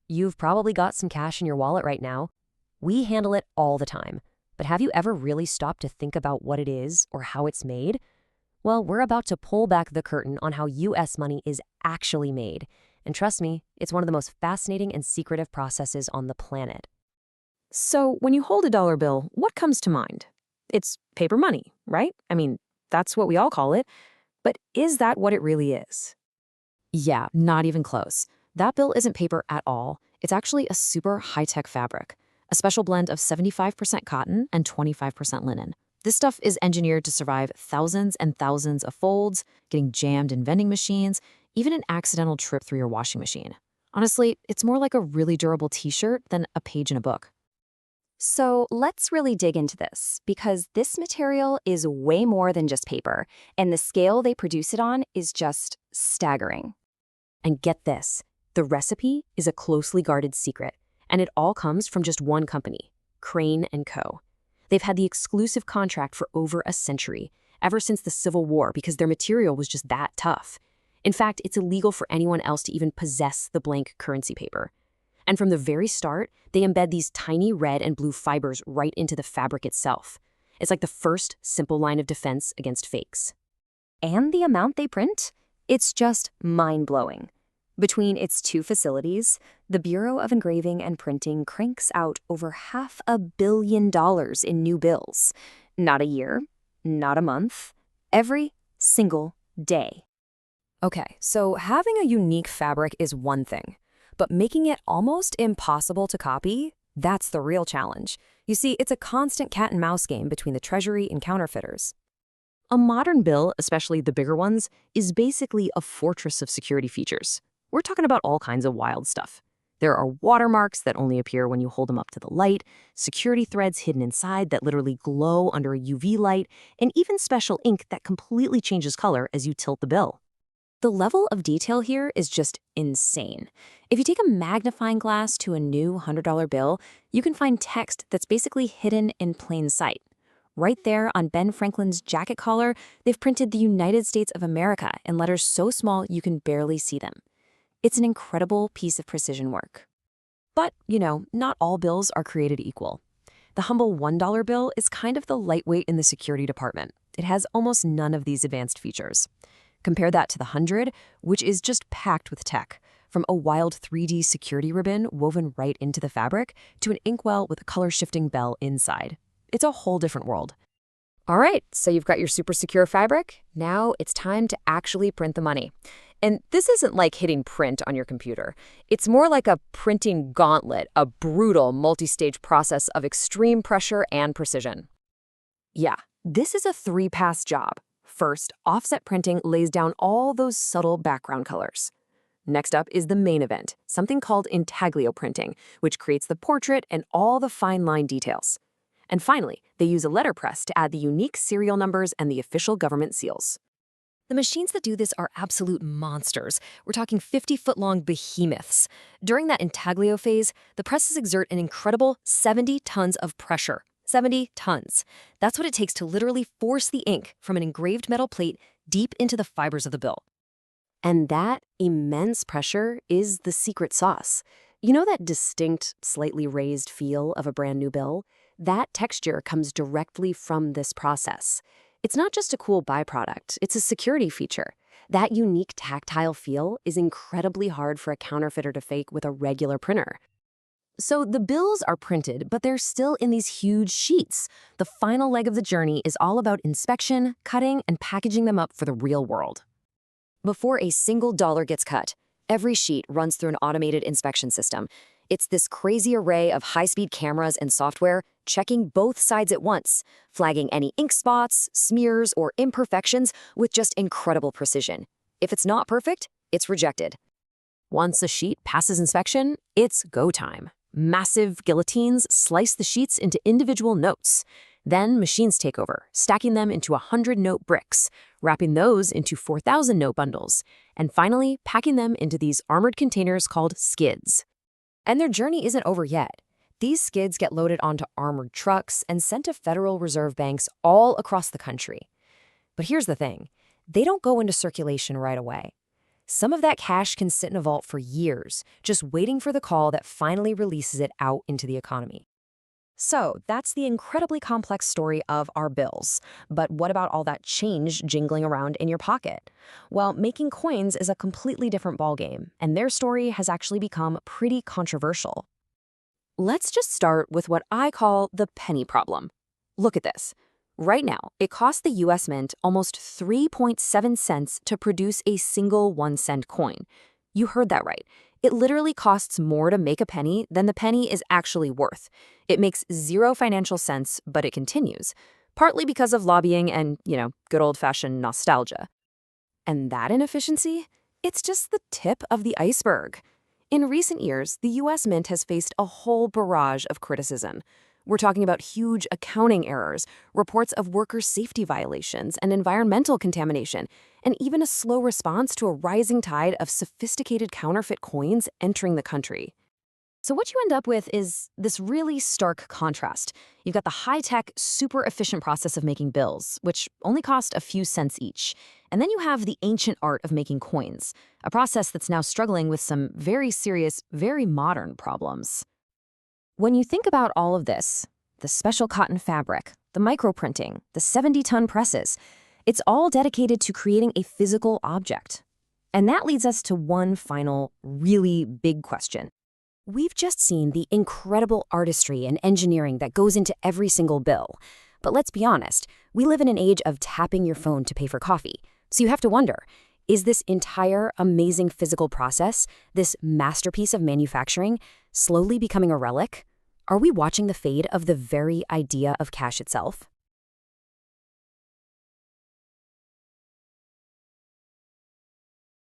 You've probably got some cash in your wallet right now. We handle it all the time. But have you ever really stopped to think about what it is or how it's made? Well, we're about to pull back the curtain on how US money is actually made. And trust me, it's one of the most fascinating and secretive processes on the planet. So, when you hold a dollar bill, what comes to mind? It's paper money, right? I mean, that's what we all call it. But is that what it really is? Yeah, not even close. That bill isn't paper at all. It's actually a super high-tech fabric, a special blend of 75% cotton and 25% linen. This stuff is engineered to survive thousands and thousands of folds, getting jammed in vending machines, even an accidental trip through your washing machine. Honestly, it's more like a really durable t-shirt than a page in a book. So let's really dig into this, because this material is way more than just paper, and the scale they produce it on is just staggering. And get this, the recipe is a closely guarded secret, and it all comes from just one company, Crane & Co. They've had the exclusive contract for over a century, ever since the Civil War, because their material was just that tough. In fact, it's illegal for anyone else to even possess the blank currency paper. And from the very start, they embed these tiny red and blue fibers right into the fabric itself. It's like the first simple line of defense against fakes. And the amount they print? It's just mind-blowing. Between its two facilities, the Bureau of Engraving and Printing cranks out over $500 million in new bills. Not a year, not a month, every single day. Okay, so having a unique fabric is one thing, but making it almost impossible to copy, that's the real challenge. You see, it's a constant cat and mouse game between the Treasury and counterfeiters. A modern bill, especially the bigger ones, is basically a fortress of security features. We're talking about all kinds of wild stuff. There are watermarks that only appear when you hold them up to the light, security threads hidden inside that literally glow under a UV light, and even special ink that completely changes color as you tilt the bill. The level of detail here is just insane. If you take a magnifying glass to a new $100 bill, you can find text that's basically hidden in plain sight. Right there on Ben Franklin's jacket collar, they've printed the United States of America in letters so small you can barely see them. It's an incredible piece of precision work. But, not all bills are created equal. The humble $1 bill is kind of the lightweight in the security department. It has almost none of these advanced features. Compare that to the 100, which is just packed with tech, from a wild 3D security ribbon woven right into the fabric to an inkwell with a color-shifting bell inside. It's a whole different world. All right, so you've got your super secure fabric. Now it's time to actually print the money. And this isn't like hitting print on your computer. It's more like a printing gauntlet, a brutal multi-stage process of extreme pressure and precision. Yeah, this is a 3-pass job. First, offset printing lays down all those subtle background colors. Next up is the main event, something called intaglio printing, which creates the portrait and all the fine line details. And finally, they use a letterpress to add the unique serial numbers and the official government seals. The machines that do this are absolute monsters. We're talking 50-foot-long behemoths. During that intaglio phase, the presses exert an incredible 70 tons of pressure. 70 tons. That's what it takes to literally force the ink from an engraved metal plate deep into the fibers of the bill. And that immense pressure is the secret sauce. You know that distinct, slightly raised feel of a brand new bill? That texture comes directly from this process. It's not just a cool byproduct, it's a security feature. That unique tactile feel is incredibly hard for a counterfeiter to fake with a regular printer. So the bills are printed, but they're still in these huge sheets. The final leg of the journey is all about inspection, cutting, and packaging them up for the real world. Before a single dollar gets cut, every sheet runs through an automated inspection system. It's this crazy array of high-speed cameras and software checking both sides at once, flagging any ink spots, smears, or imperfections with just incredible precision. If it's not perfect, it's rejected. Once a sheet passes inspection, it's go time. Massive guillotines slice the sheets into individual notes. Then machines take over, stacking them into 100-note bricks, wrapping those into 4,000-note bundles, and finally packing them into these armored containers called skids. And their journey isn't over yet. These skids get loaded onto armored trucks and sent to Federal Reserve banks all across the country. But here's the thing. They don't go into circulation right away. Some of that cash can sit in a vault for years, just waiting for the call that finally releases it out into the economy. So that's the incredibly complex story of our bills. But what about all that change jingling around in your pocket? Well, making coins is a completely different ballgame, and their story has actually become pretty controversial. Let's just start with what I call the penny problem. Look at this. Right now, it costs the US Mint almost 3.7 cents to produce a single 1-cent coin. You heard that right. It literally costs more to make a penny than the penny is actually worth. It makes zero financial sense, but it continues, partly because of lobbying and, good old-fashioned nostalgia. And that inefficiency? It's just the tip of the iceberg. In recent years, the US Mint has faced a whole barrage of criticism. We're talking about huge accounting errors, reports of worker safety violations and environmental contamination, and even a slow response to a rising tide of sophisticated counterfeit coins entering the country. So what you end up with is this really stark contrast. You've got the high-tech, super efficient process of making bills, which only cost a few cents each. And then you have the ancient art of making coins, a process that's now struggling with some very serious, very modern problems. When you think about all of this, the special cotton fabric, the microprinting, the 70-ton presses, it's all dedicated to creating a physical object. And that leads us to one final, really big question. We've just seen the incredible artistry and engineering that goes into every single bill. But let's be honest, we live in an age of tapping your phone to pay for coffee. So you have to wonder, is this entire amazing physical process, this masterpiece of manufacturing, slowly becoming a relic? Are we watching the fade of the very idea of cash itself?